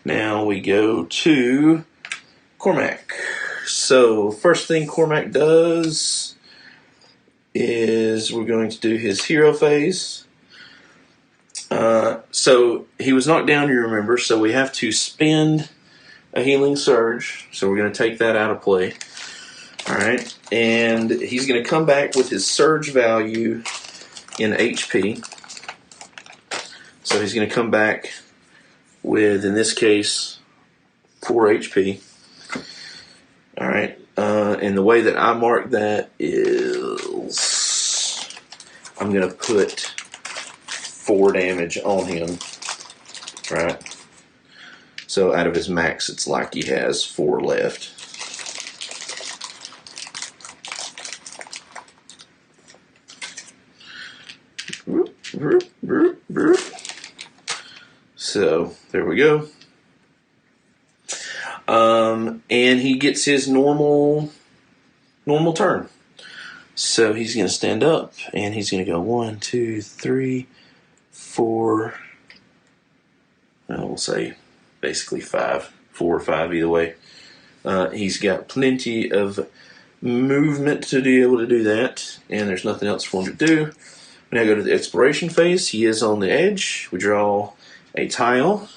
Now we go to Cormac. So first thing Cormac does is we're going to do his hero phase. So he was knocked down, you remember, so we have to spend a healing surge. So we're going to take that out of play. Alright, and he's going to come back with his surge value in HP. So he's going to come back with, in this case, 4 HP. Alright, and the way that I mark that is I'm going to put 4 damage on him. Right? So out of his max, it's like he has 4 left. So there we go. And he gets his normal turn. So he's going to stand up and he's going to go 1, 2, 3, 4. We'll say basically 5, 4 or 5 either way. He's got plenty of movement to be able to do that, and there's nothing else for him to do. When I go to the exploration phase, he is on the edge. We draw a tile,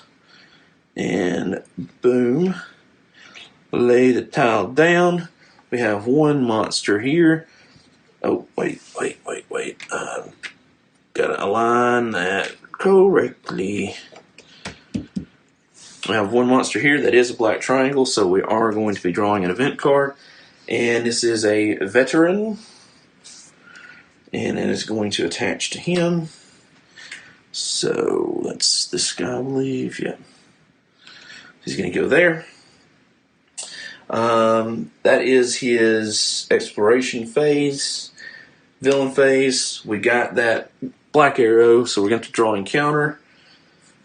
and boom, lay the tile down. We have 1 monster here. Oh, wait. Gotta align that correctly. We have 1 monster here that is a black triangle, so we are going to be drawing an event card. And this is a veteran. And it is going to attach to him. So that's this guy, I believe. Yeah. He's going to go there. That is his exploration phase. Villain phase. We got that black arrow, so we're going to draw encounter.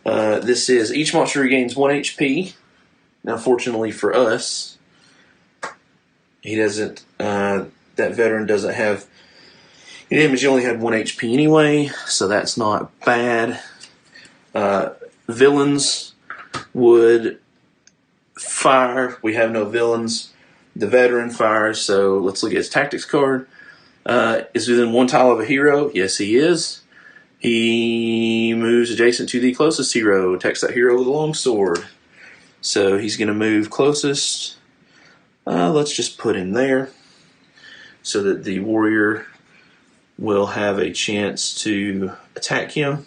This is each monster regains 1 HP. Now, fortunately for us, he doesn't. That veteran doesn't have any damage. He only had 1 HP anyway, so that's not bad. Villains would fire. We have no villains. The veteran fires. So let's look at his tactics card. Is within 1 tile of a hero? Yes, he is. He moves adjacent to the closest hero, attacks that hero with a longsword. So he's going to move closest. Let's just put him there so that the warrior will have a chance to attack him.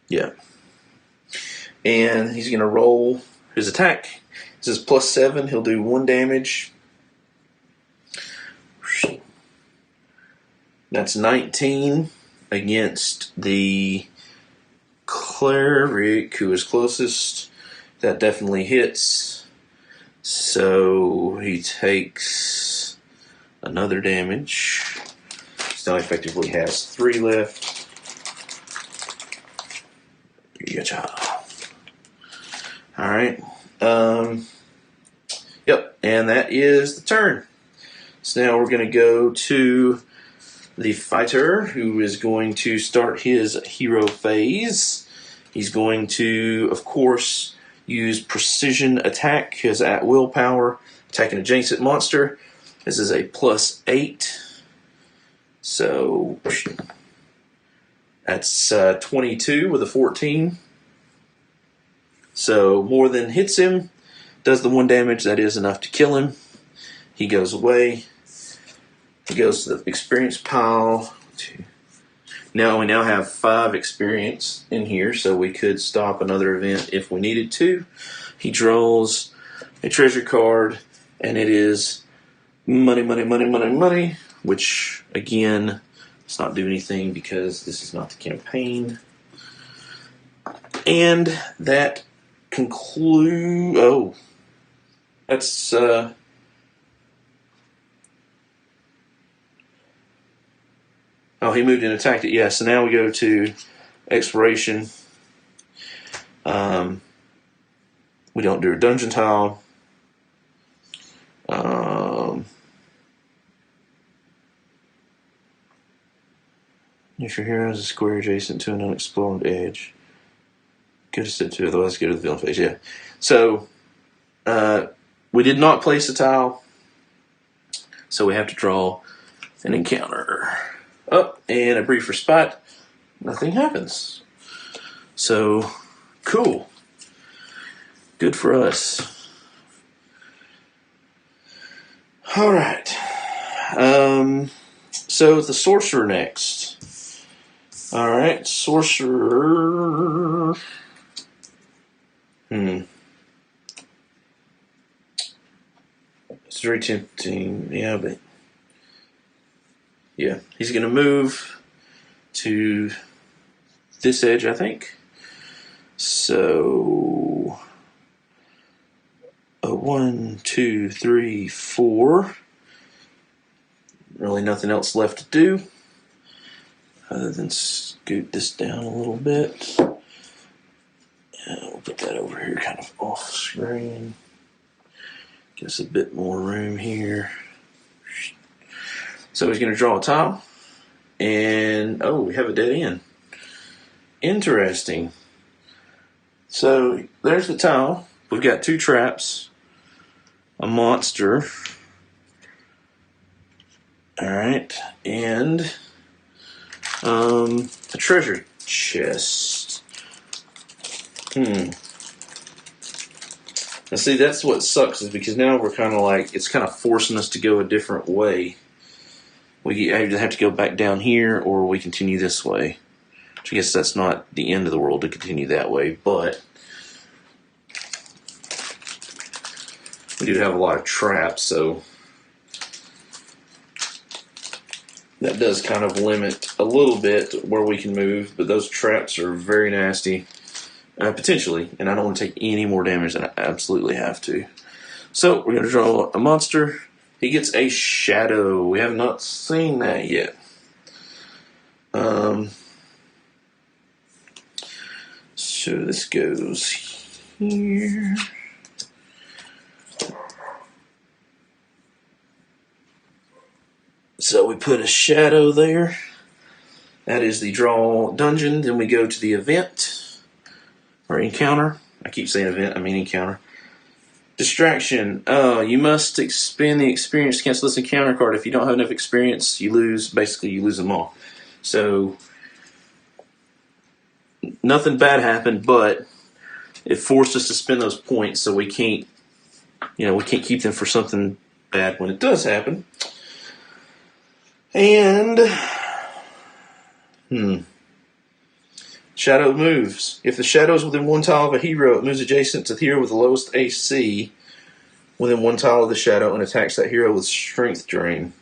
Yeah. And he's going to roll his attack. This is +7. He'll do 1 damage. That's 19 against the cleric who is closest. That definitely hits. So he takes another damage. Still effectively has 3 left. Gotcha. Alright. Yep, and that is the turn. So now we're going to go to the fighter, who is going to start his hero phase. He's going to, of course, use precision attack, his at will power, attack an adjacent monster. This is a +8. So that's 22 with a 14. So more than hits him. Does the 1 damage. That is enough to kill him. He goes away. He goes to the experience pile. Now we have 5 experience in here, so we could stop another event if we needed to. He draws a treasure card, and it is money, which, again, does not do anything because this is not the campaign. And that concludes... Oh, that's... Oh, he moved and attacked it. Yeah, so now we go to exploration. We don't do a dungeon tile. If your hero is a square adjacent to an unexplored edge, go to step 2, otherwise go to the villain phase. Yeah. So, we did not place a tile, so we have to draw an encounter. Oh, and a brief respite. Nothing happens. So, cool. Good for us. Alright. So, the sorcerer next. Alright, sorcerer. It's very tempting. Yeah, but... yeah, he's going to move to this edge, I think. So... 1, 2, 3, 4. Really nothing else left to do other than scoot this down a little bit. And we'll put that over here kind of off screen. Give us a bit more room here. So he's going to draw a tile. And, oh, we have a dead end. Interesting. So there's the tile. We've got 2 traps. A monster. Alright. And a treasure chest. Now see, that's what sucks, is because now we're kind of like, it's kind of forcing us to go a different way. We either have to go back down here or we continue this way. Which I guess that's not the end of the world to continue that way, but we do have a lot of traps, so that does kind of limit a little bit where we can move, but those traps are very nasty, potentially, and I don't want to take any more damage than I absolutely have to. So we're going to draw a monster. He gets a shadow. We have not seen that yet. So this goes here. So we put a shadow there. That is the draw dungeon. Then we go to the event or encounter. I keep saying event, I mean encounter. Distraction. You must expend the experience to cancel this encounter card. If you don't have enough experience, you lose. Basically, you lose them all. So nothing bad happened, but it forced us to spend those points, so we can't, we can't keep them for something bad when it does happen. And shadow moves. If the shadow is within 1 tile of a hero, it moves adjacent to the hero with the lowest AC within 1 tile of the shadow and attacks that hero with strength drain.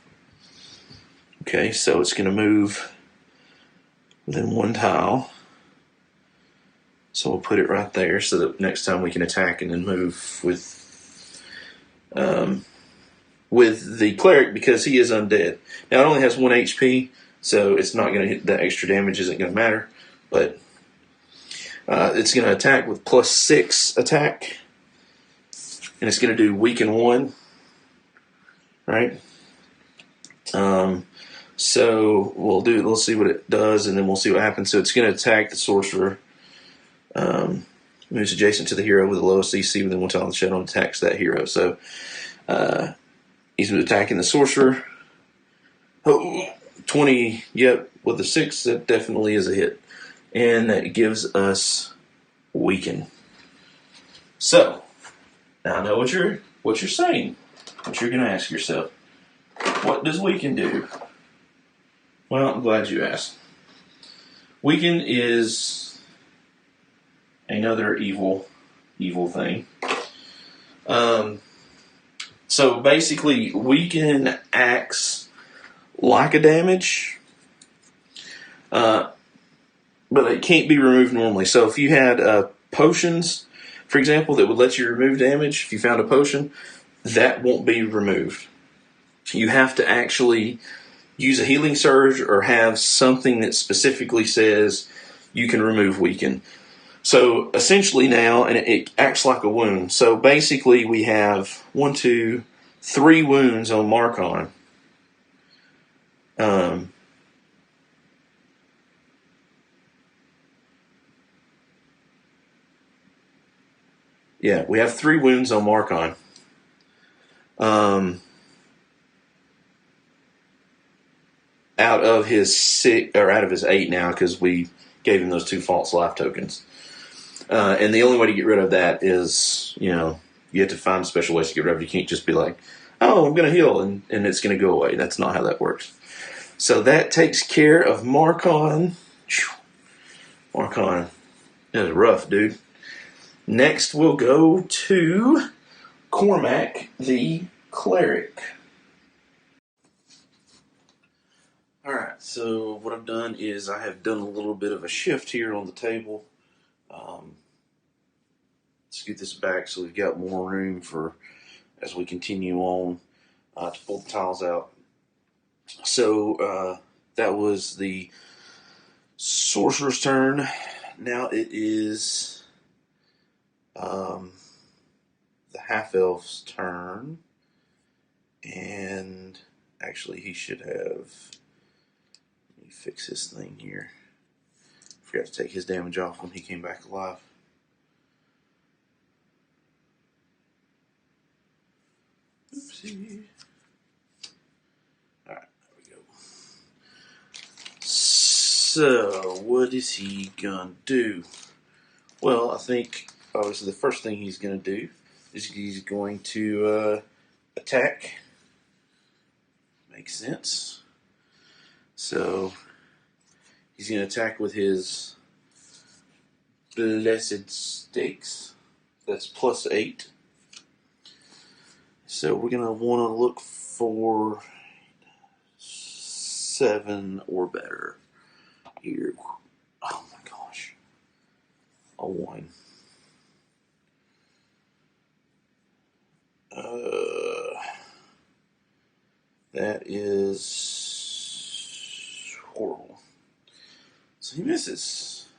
Okay, so it's going to move within 1 tile. So we'll put it right there so that next time we can attack and then move with the cleric, because he is undead. Now it only has 1 HP, so it's not going to hit, that extra damage isn't going to matter. But it's going to attack with +6 attack, and it's going to do weaken 1. Right? So we'll see what it does, and then we'll see what happens. So it's going to attack the sorcerer. Moves adjacent to the hero with the lowest EC within 1 tile of the shadow and attacks that hero. So he's attacking the sorcerer. Oh, 20, yep, with the 6, that definitely is a hit. And that gives us weaken. So, now I know what you're saying. What you're going to ask yourself. What does weaken do? Well, I'm glad you asked. Weaken is another evil thing. So basically, weaken acts like a damage, but it can't be removed normally. So if you had potions, for example, that would let you remove damage, if you found a potion, that won't be removed. You have to actually use a healing surge or have something that specifically says you can remove weaken. So essentially now, and it acts like a wound. So basically we have 1, 2, 3 wounds on Marcon. Yeah, we have 3 wounds on Marcon. Out of his 6 or out of his 8 now, because we gave him those 2 false life tokens. And the only way to get rid of that is, you have to find special ways to get rid of it. You can't just be like, oh, I'm going to heal and it's going to go away. That's not how that works. So that takes care of Marcon. Marcon, that was rough, dude. Next, we'll go to Cormac the Cleric. Alright, so what I've done is I have done a little bit of a shift here on the table. Scoot this back so we've got more room for as we continue on to pull the tiles out. So that was the sorcerer's turn. Now it is the half-elf's turn. And actually he should have... Let me fix his thing here. Forgot to take his damage off when he came back alive. Oopsie. Alright, there we go. So, what is he gonna do? Well, I think obviously the first thing he's gonna do is he's going to attack. Makes sense. So, he's gonna attack with his Blessed Stakes. That's +8. So we're going to want to look for 7 or better here. Oh my gosh. A 1. That is horrible. So he misses.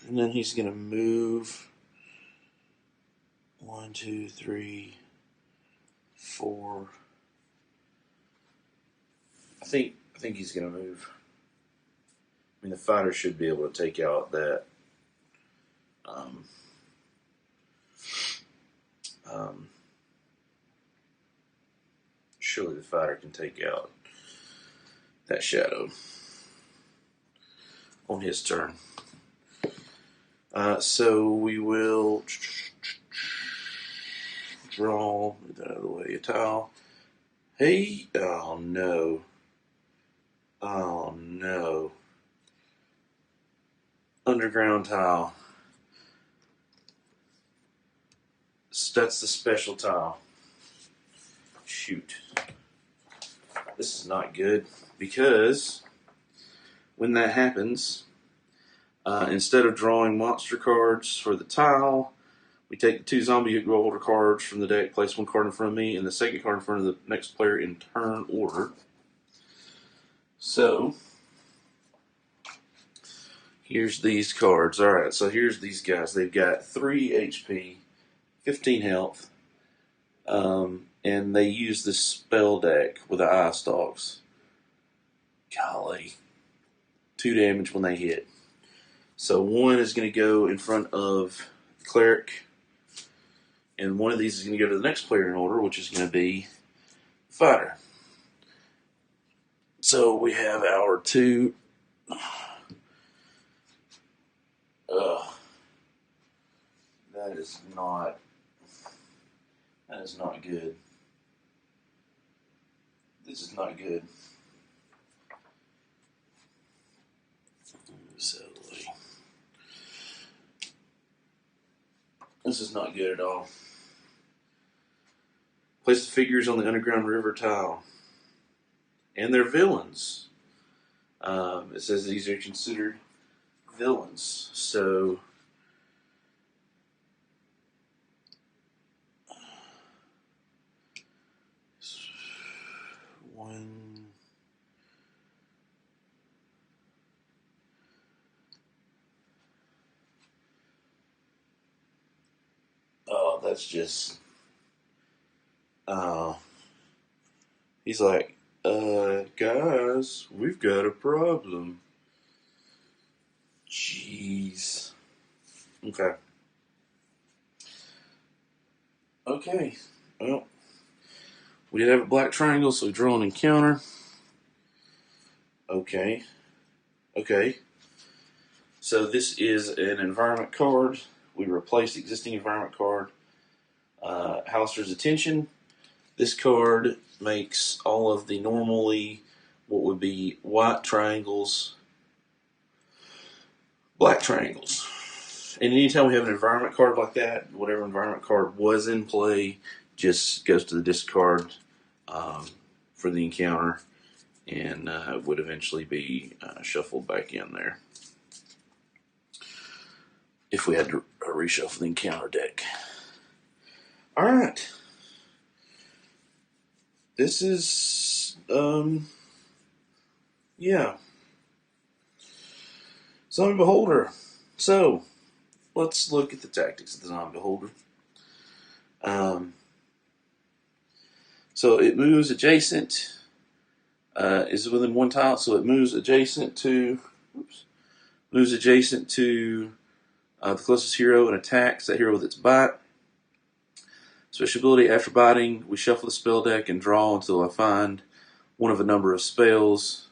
And then he's going to move 1, 2, 3, 4. I think he's going to move. I mean, the fighter should be able to take out that. Surely the fighter can take out that shadow on his turn. So we will draw, move that out of the way, a tile. Hey, oh no. Oh no. Underground tile. That's the special tile. Shoot. This is not good because when that happens, instead of drawing monster cards for the tile, we take the 2 zombie holder cards from the deck, place 1 card in front of me, and the second card in front of the next player in turn order. So, here's these cards. Alright, so here's these guys. They've got 3 HP, 15 health, and they use this spell deck with the eye stalks. Golly. 2 damage when they hit. So 1 is going to go in front of the cleric, and 1 of these is going to go to the next player in order, which is going to be fighter. So we have our 2. That is not good. This is not good. This is not good at all. Place the figures on the underground river tile. And they're villains. It says these are considered villains. So, one. Oh, that's just. He's like, Guys, we've got a problem. Jeez. Okay. Okay. Well, we did have a black triangle, so we draw an encounter. Okay. Okay. So this is an environment card. We replaced the existing environment card. Hauser's Attention. This card makes all of the normally what would be white triangles black triangles. And anytime we have an environment card like that, whatever environment card was in play just goes to the discard for the encounter and would eventually be shuffled back in there if we had to reshuffle the encounter deck. All right. This is, yeah. Zombie Beholder. So, let's look at the tactics of the Zombie Beholder. So it moves adjacent, is within one tile, so it moves adjacent to, the closest hero and attacks that hero with its bite. Special ability, after biting, we shuffle the spell deck and draw until I find one of a number of spells,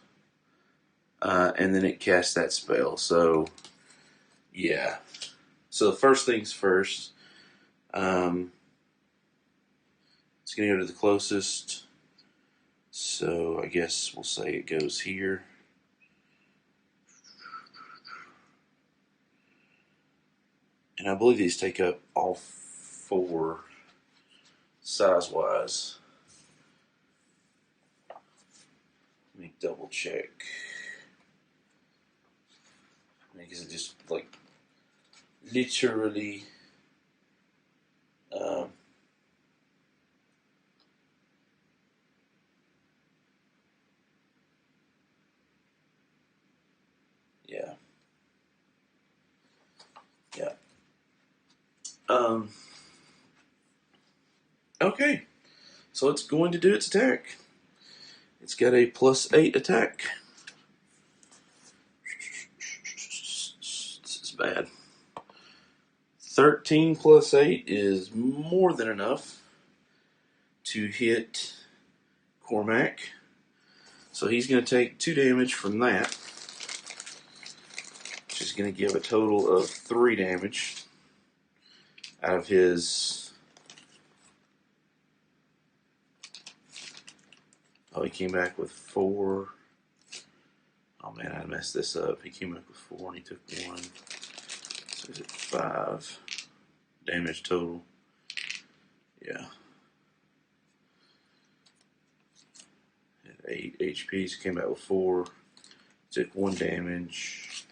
and then it casts that spell. So, yeah. So the first things first, it's going to go to the closest. So I guess we'll say it goes here. And I believe these take up all four size-wise. Let me double check. Because it just like literally yeah. Yeah. Okay. So it's going to do its attack. It's got a +8 attack. This is bad. 13 + 8 is more than enough to hit Cormac. So he's going to take 2 damage from that, which is going to give a total of 3 damage out of his. Oh, he came back with 4. Oh man, I messed this up. He came back with 4 and he took 1. So he's at 5 damage total. Yeah. At 8 HP, so came back with 4. Took 1 damage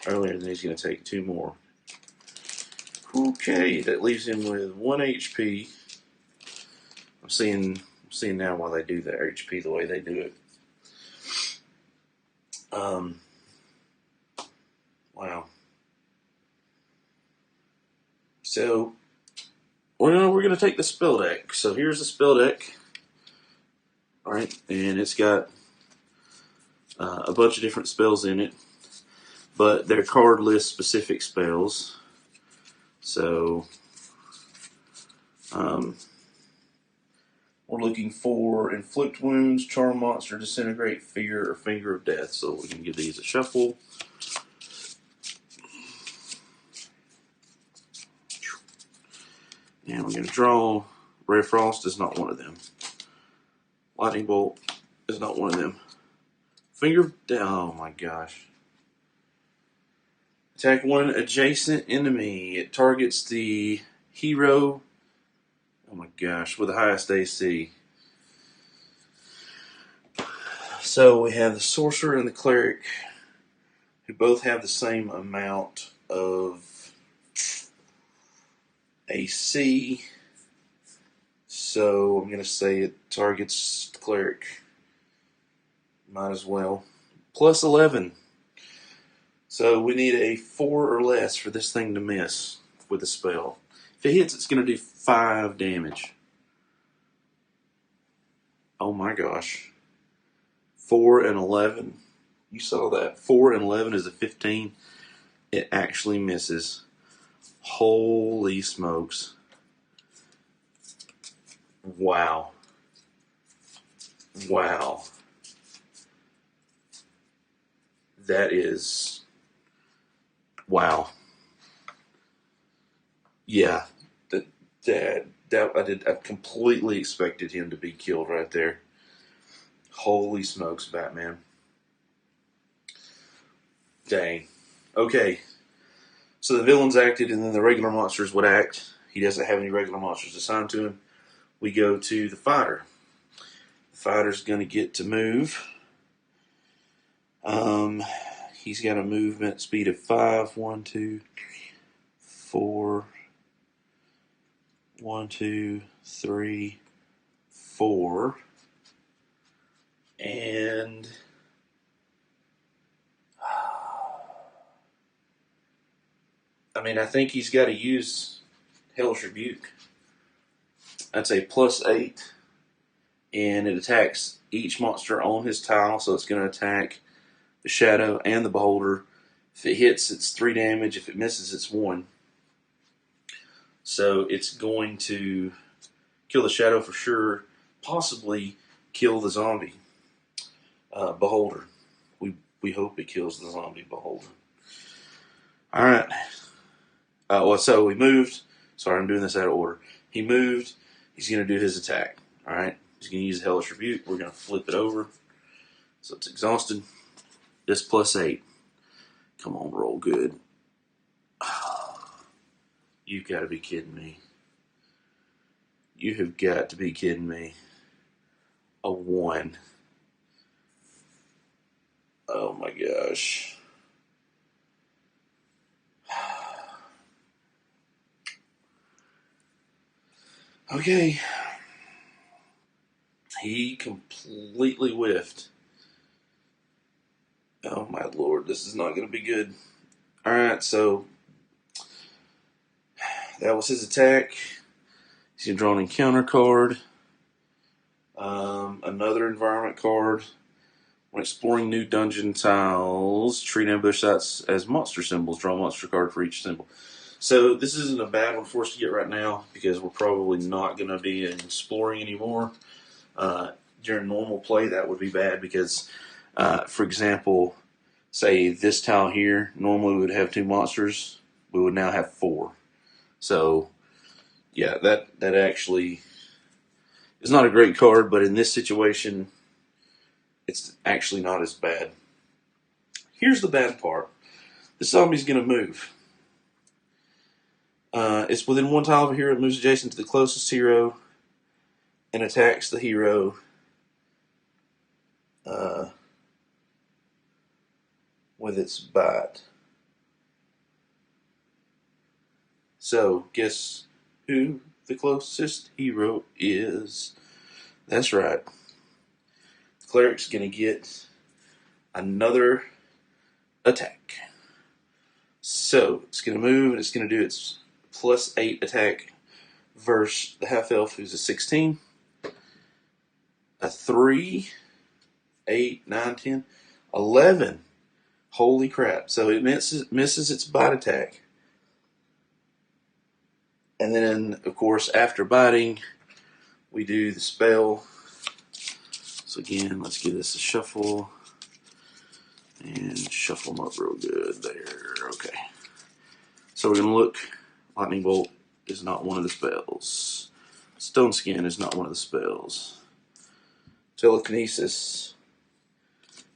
earlier, then he's going to take 2 more. Okay, that leaves him with 1 HP. I'm seeing now why they do the HP the way they do it. Wow. So, we're going to take the spell deck. So here's the spell deck. Alright, and it's got a bunch of different spells in it, but they're card list specific spells. So, we're looking for Inflict Wounds, Charm Monster, Disintegrate, Fear, or Finger of Death. So we can give these a shuffle. And we're going to draw. Ray of Frost is not one of them. Lightning Bolt is not one of them. Finger of Death. Oh my gosh. Attack one adjacent enemy. It targets the hero. Oh my gosh, with the highest AC. So we have the Sorcerer and the Cleric, who both have the same amount of AC. So I'm going to say it targets the Cleric. Might as well. +11. So we need a 4 or less for this thing to miss with the spell. If it hits, it's going to do 5 damage. Oh my gosh. 4 and 11. You saw that. 4 and 11 is a 15. It actually misses. Holy smokes. Wow. Wow. That is... Wow. Yeah. I completely expected him to be killed right there. Holy smokes, Batman. Dang. Okay. So the villains acted, and then the regular monsters would act. He doesn't have any regular monsters assigned to him. We go to the fighter. The fighter's going to get to move. He's got a movement speed of 5. 1, 2, 4. 1, 2, 3, 4. And I mean, I think he's got to use Hellish Rebuke. That's a +8, and it attacks each monster on his tile, so it's going to attack the Shadow and the Beholder. If it hits, it's 3 damage. If it misses, it's 1. So it's going to kill the Shadow for sure, possibly kill the zombie Beholder. We hope it kills the zombie Beholder. All right. So we moved. Sorry, I'm doing this out of order. He moved. He's going to do his attack. All right. He's going to use Hellish Rebuke. We're going to flip it over. So it's exhausted. This +8. Come on, roll good. You've got to be kidding me. You have got to be kidding me. A 1. Oh my gosh. Okay. He completely whiffed. Oh my lord, this is not going to be good. Alright, so that was his attack. He's going to draw an encounter card. Another environment card. When exploring new dungeon tiles, treat ambush sites as monster symbols. Draw a monster card for each symbol. So this isn't a bad one for us to get right now because we're probably not going to be exploring anymore. During normal play, that would be bad because, for example, say this tile here, normally we would have 2 monsters. We would now have 4. So, yeah, that actually is not a great card, but in this situation, it's actually not as bad. Here's the bad part. The zombie's going to move. It's within 1 tile of a hero. It moves adjacent to the closest hero and attacks the hero with its bite. So, guess who the closest hero is? That's right. The cleric's going to get another attack. So, it's going to move and it's going to do its +8 attack versus the half-elf, who's a 16. A 3, 8, 9, 10, 11. Holy crap. So it misses its bite attack. And then, of course, after biting, we do the spell. So again, let's give this a shuffle. And shuffle them up real good there. Okay. So we're going to look. Lightning Bolt is not one of the spells. Stone Skin is not one of the spells. Telekinesis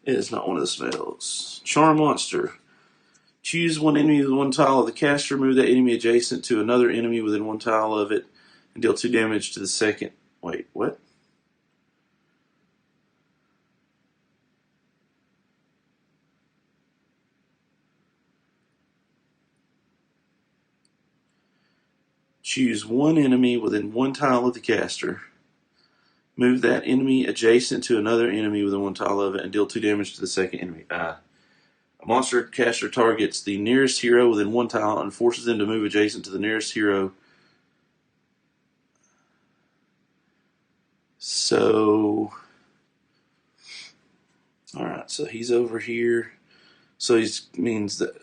is not one of the spells. Charm Monster. Choose one enemy with 1 tile of the caster. Move that enemy adjacent to another enemy within 1 tile of it. And deal 2 damage to the second. Wait, what? Choose one enemy within 1 tile of the caster. Move that enemy adjacent to another enemy within 1 tile of it and deal 2 damage to the second enemy. A monster caster targets the nearest hero within 1 tile and forces them to move adjacent to the nearest hero. So So he's over here. So he means that,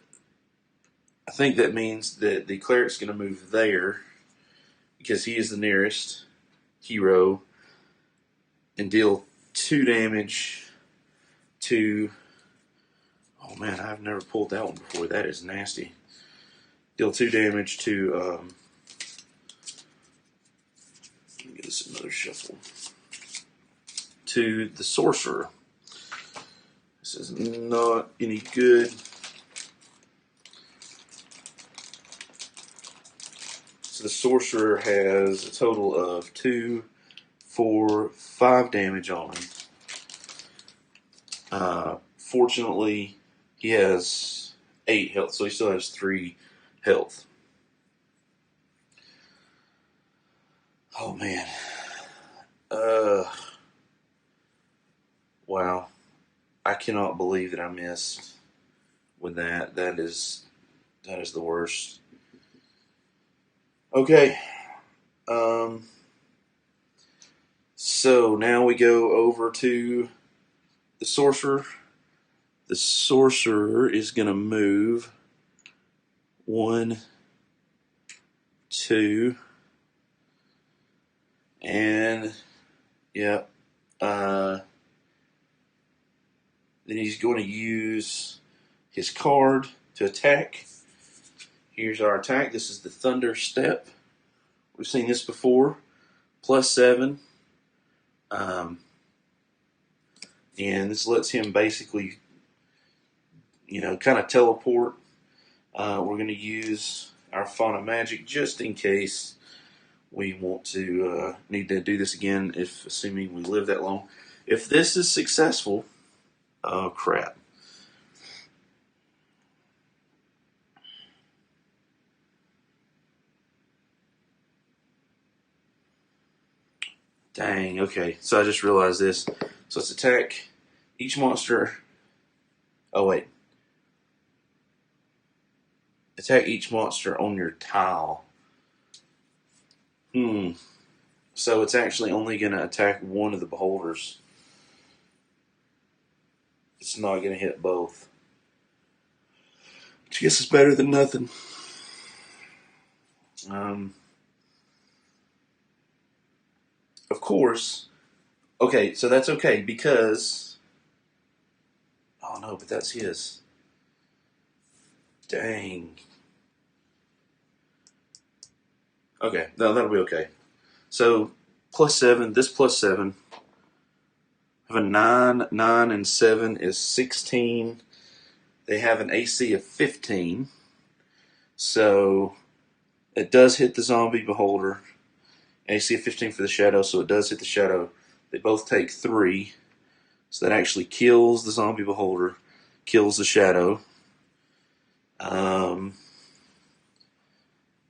I think that means that the cleric's going to move there because he is the nearest hero and deal 2 damage to. Oh man, I've never pulled that one before. That is nasty. Deal 2 damage to. Let me get this another shuffle. To the sorcerer. This is not any good. So the sorcerer has a total of 2, 4, 5 damage on him. Fortunately, he has 8 health, so he still has 3 health. Oh man. Wow. I cannot believe that I missed with that. That is the worst. Okay. So now we go over to the sorcerer. The sorcerer is going to move 1, 2, and yeah. Then he's going to use his card to attack. Here's our attack. This is the Thunder Step. We've seen this before. +7. And this lets him basically, kind of teleport. We're going to use our Font of Magic just in case we want to need to do this again, if assuming we live that long. If this is successful, oh crap. Dang, okay. So I just realized this. So let's attack each monster. Oh, wait. Attack each monster on your tile. So it's actually only going to attack one of the beholders. It's not going to hit both. Which I guess is better than nothing. Of course. Okay, so that's okay because. Oh no, but that's his. Dang. Okay, no, that'll be okay. So +7. This +7. I have a 9. 9 and 7 is 16. They have an AC of 15. So it does hit the zombie beholder. AC of 15 for the shadow, so it does hit the shadow. They both take 3. So that actually kills the zombie beholder, kills the shadow.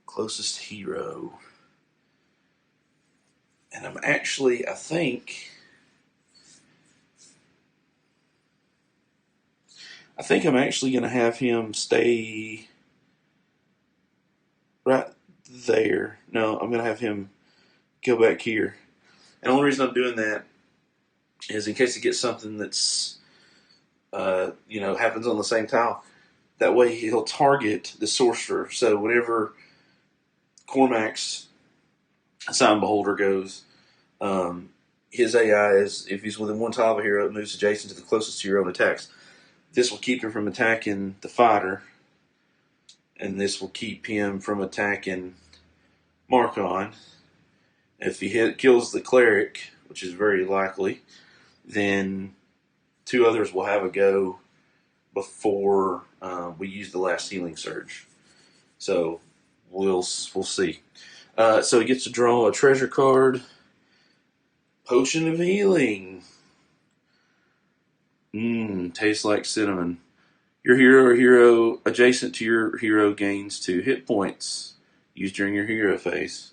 Closest hero. And I'm actually, I think I'm actually going to have him stay right there. No, I'm going to have him go back here. And the only reason I'm doing that is in case he gets something that's, happens on the same tile. That way he'll target the sorcerer. So whenever Cormac's assigned beholder goes, his AI is, if he's within 1 tile of a hero, it moves adjacent to the closest hero and attacks. This will keep him from attacking the fighter, and this will keep him from attacking Marcon. If he kills the cleric, which is very likely, then 2 others will have a go before we use the last healing surge. So we'll see. So he gets to draw a treasure card. Potion of Healing. Tastes like cinnamon. Your hero or hero adjacent to your hero gains 2 hit points used during your hero phase.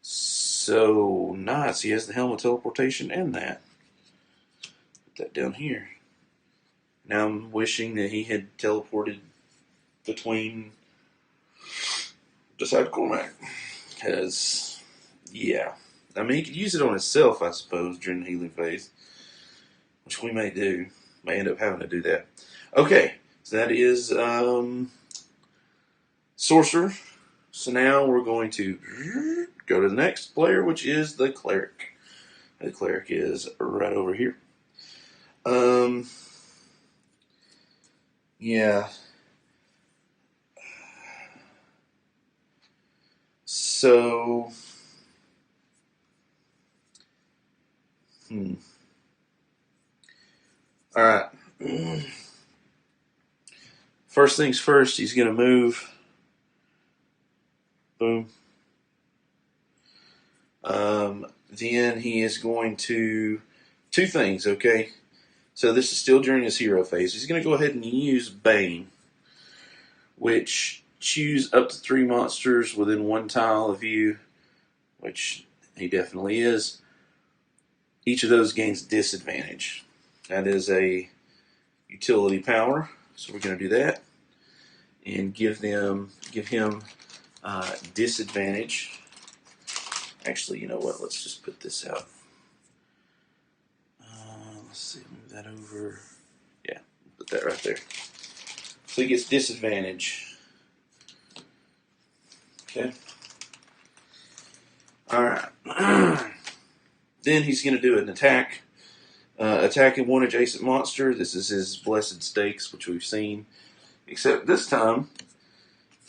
So nice. He has the Helm of Teleportation and that. Put that down here. Now I'm wishing that he had teleported between beside Cormac. Because, yeah. I mean, he could use it on himself, I suppose, during the healing phase. Which we may do. may end up having to do that. Okay, so that is Sorcerer. So now we're going to go to the next player, which is the Cleric. The Cleric is right over here. Yeah. So, all right. First things first, he's going to move. Boom. Then he is going to two things. Okay. So this is still during his hero phase. He's going to go ahead and use Bane, which choose up to 3 monsters within 1 tile of you, which he definitely is. Each of those gains disadvantage. That is a utility power, so we're going to do that and give him disadvantage. Actually, you know what? Let's just put this out. Let's see, move that over. Yeah, put that right there. So he gets disadvantage. Okay. All right. Then he's going to do an attack. Attacking one adjacent monster. This is his Blessed Stakes, which we've seen. Except this time,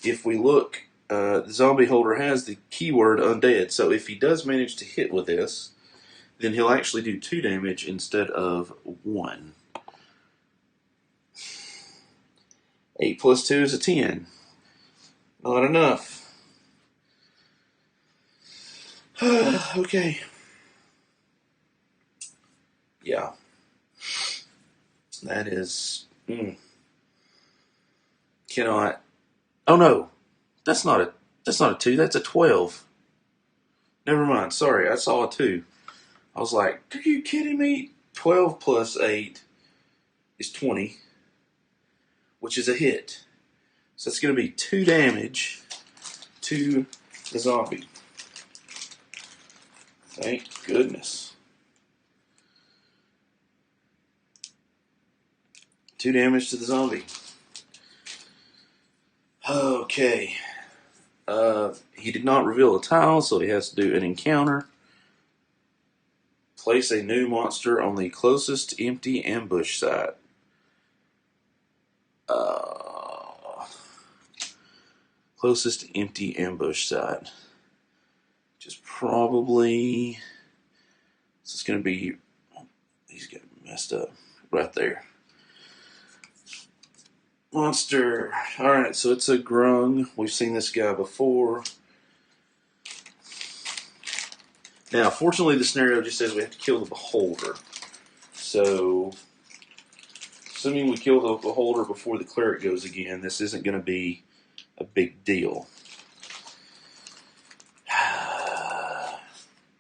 if we look, the zombie holder has the keyword undead. So if he does manage to hit with this, then he'll actually do 2 damage instead of 1. 8 plus 2 is a 10. Not enough. Okay. Yeah. That is... Cannot... Oh no! That's not a 2, that's a 12. Never mind, sorry, I saw a 2. I was like, are you kidding me? 12 plus 8 is 20, which is a hit. So it's going to be 2 damage to the zombie. Thank goodness. 2 damage to the zombie. Okay. He did not reveal a tile, so he has to do an encounter. Place a new monster on the closest empty ambush site. Closest empty ambush site. Which is probably... This is going to be... He's getting messed up. Right there. Monster. Alright, so it's a grung. We've seen this guy before. Now, fortunately, the scenario just says we have to kill the beholder. So, assuming we kill the beholder before the cleric goes again, this isn't going to be a big deal.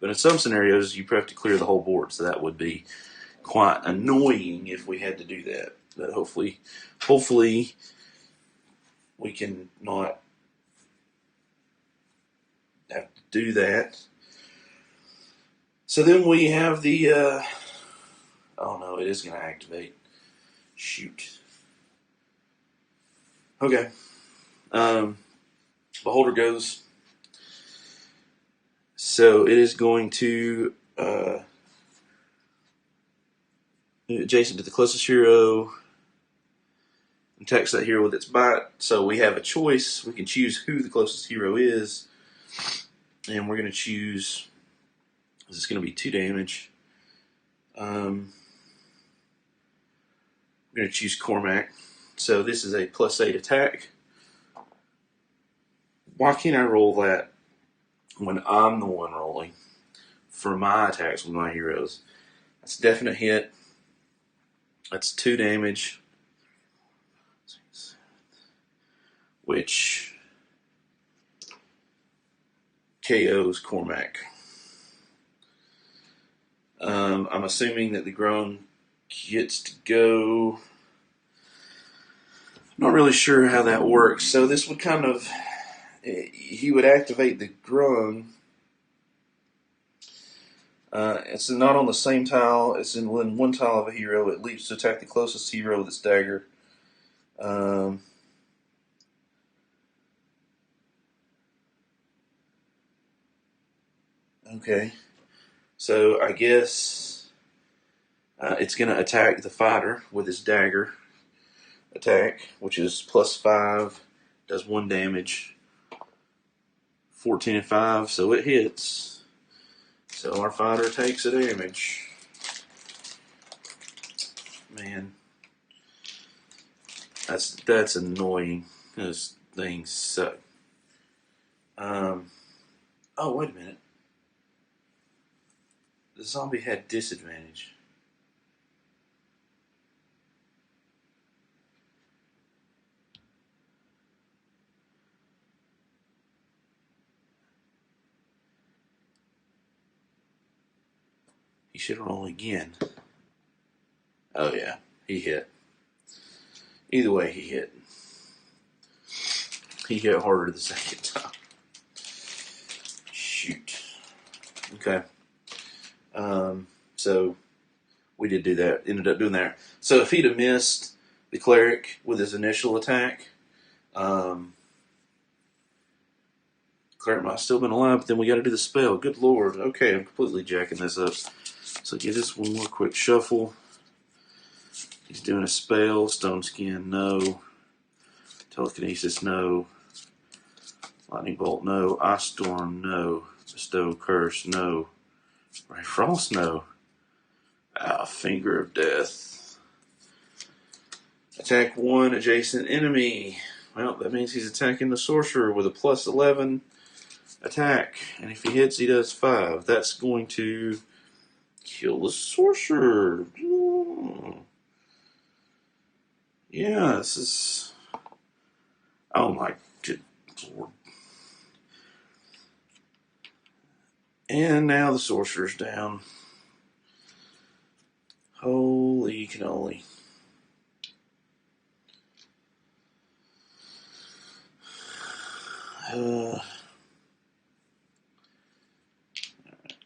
But in some scenarios, you have to clear the whole board, so that would be quite annoying if we had to do that. But hopefully we can not have to do that. So then we have the, oh no, it is going to activate. Shoot. Okay. Beholder goes. So it is going to, adjacent to the closest hero, attacks that hero with its bite. So we have a choice. We can choose who the closest hero is. And we're going to choose... This is going to be 2 damage. We're going to choose Cormac. So this is a +8 attack. Why can't I roll that when I'm the one rolling for my attacks with my heroes? That's a definite hit. That's 2 damage. Which KOs Cormac. I'm assuming that the groan gets to go. I'm not really sure how that works. So this would kind of... He would activate the groan. It's not on the same tile. It's in one tile of a hero. It leaps to attack the closest hero with its dagger. Okay. So I guess it's going to attack the fighter with its dagger attack, which is +5, does 1 damage, 14 and 5, so it hits. So our fighter takes a damage. Man, that's annoying. Those things suck. Oh, wait a minute. The zombie had disadvantage. He should roll again. Oh, yeah. He hit. Either way, he hit. He hit harder the second time. Shoot. Okay. So we did do that. Ended up doing that. So if he'd have missed the cleric with his initial attack, cleric might have still been alive, but then we got to do the spell. Good lord. Okay, I'm completely jacking this up. So give this one more quick shuffle. He's doing a spell. Stone Skin, no. Telekinesis, no. Lightning Bolt, no. Ice Storm, no. Bestow Curse, no. Ray Frost, no. Finger of Death. Attack 1 adjacent enemy. Well, that means he's attacking the sorcerer with a +11 attack. And if he hits, he does 5. That's going to kill the sorcerer. Yeah, this is... Oh my good lord. And now the sorcerer's down. Holy cannoli.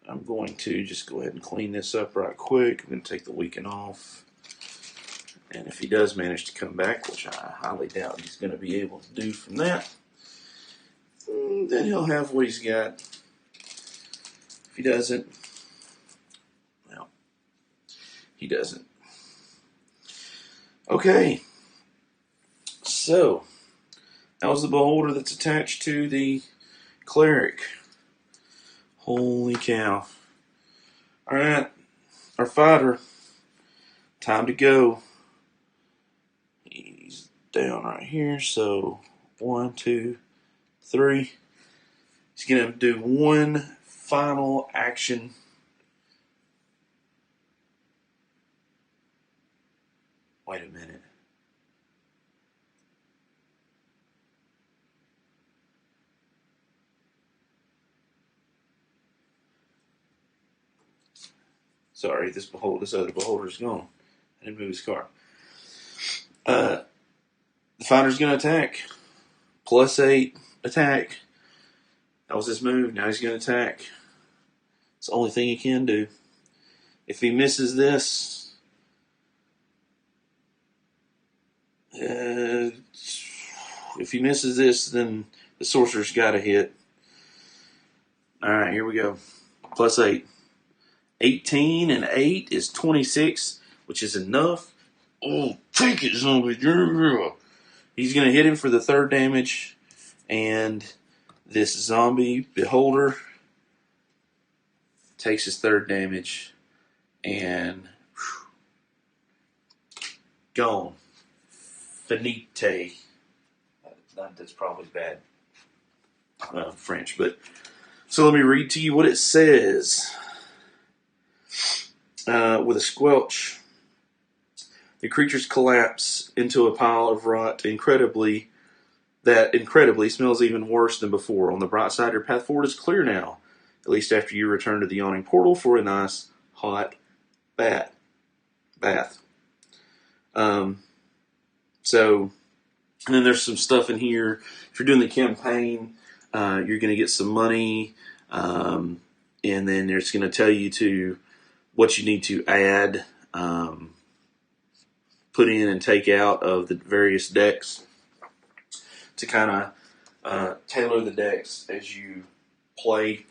I'm going to just go ahead and clean this up right quick. I'm going to take the weekend off. And if he does manage to come back, which I highly doubt he's going to be able to do from that, then he'll have what he's got. If he doesn't, well, he doesn't. Okay. So, that was the beholder that's attached to the cleric. Holy cow. Alright, our fighter. Time to go. He's down right here, so 1, 2, 3. He's going to do one final action. Wait a minute. Sorry, this other beholder's gone. I didn't move his car. The fighter's going to attack. +8 attack. That was his move. Now he's going to attack. It's the only thing he can do. If he misses this, then the sorcerer's got to hit. Alright, here we go. +8. 18 and 8 is 26, which is enough. Oh, take it, zombie. He's going to hit him for the 3rd damage. And this zombie beholder takes his 3rd damage. And gone. Finite. That's probably bad French, but so let me read to you what it says. With a squelch, the creatures collapse into a pile of rot. Incredibly smells even worse than before. On the bright side, your path forward is clear now, at least after you return to the yawning portal for a nice hot bath. So, and then there's some stuff in here. If you're doing the campaign, you're going to get some money. and then it's going to tell you to what you need to add, put in and take out of the various decks to kind of tailor the decks as you play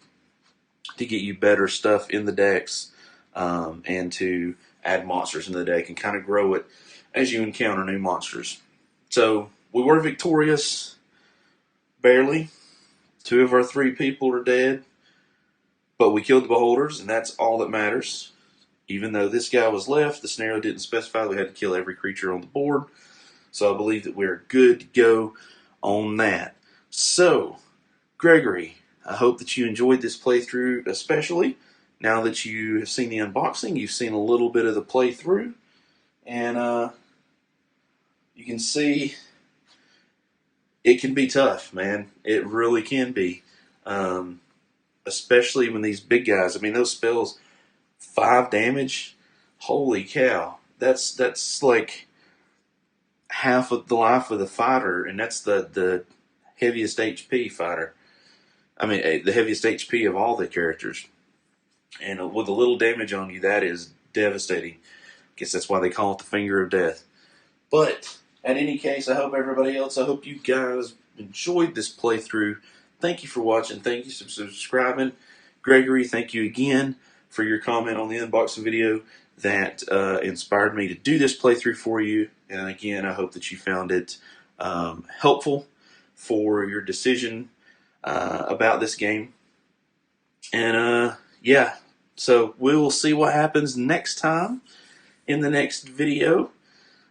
to get you better stuff in the decks, and to add monsters in the deck and kind of grow it as you encounter new monsters. So we were victorious, barely. 2 of our 3 people are dead, but we killed the beholders, and that's all that matters. Even though this guy was left, the scenario didn't specify we had to kill every creature on the board. So I believe that we're good to go on that. So, Gregory, I hope that you enjoyed this playthrough, especially now that you have seen the unboxing. You've seen a little bit of the playthrough, and you can see it can be tough, man. It really can be, especially when these big guys. I mean, those spells, 5 damage. Holy cow! That's like half of the life of the fighter, and that's the heaviest HP fighter. I mean, the heaviest HP of all the characters. And with a little damage on you, that is devastating. I guess that's why they call it the finger of death. But, in any case, I hope I hope you guys enjoyed this playthrough. Thank you for watching. Thank you for subscribing. Gregory, thank you again for your comment on the unboxing video that inspired me to do this playthrough for you. And again, I hope that you found it helpful for your decision about this game. And yeah, so we will see what happens next time in the next video,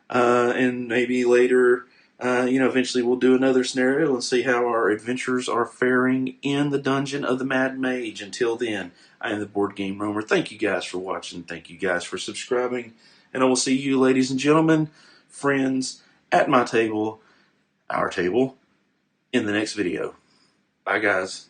and maybe later, eventually we'll do another scenario and see how our adventures are faring in the dungeon of the Mad Mage. Until then, I am the Board Game Roamer. Thank you guys for watching. Thank you guys for subscribing, and I will see you, ladies and gentlemen, friends, at my table, our table, in the next video. Bye, guys.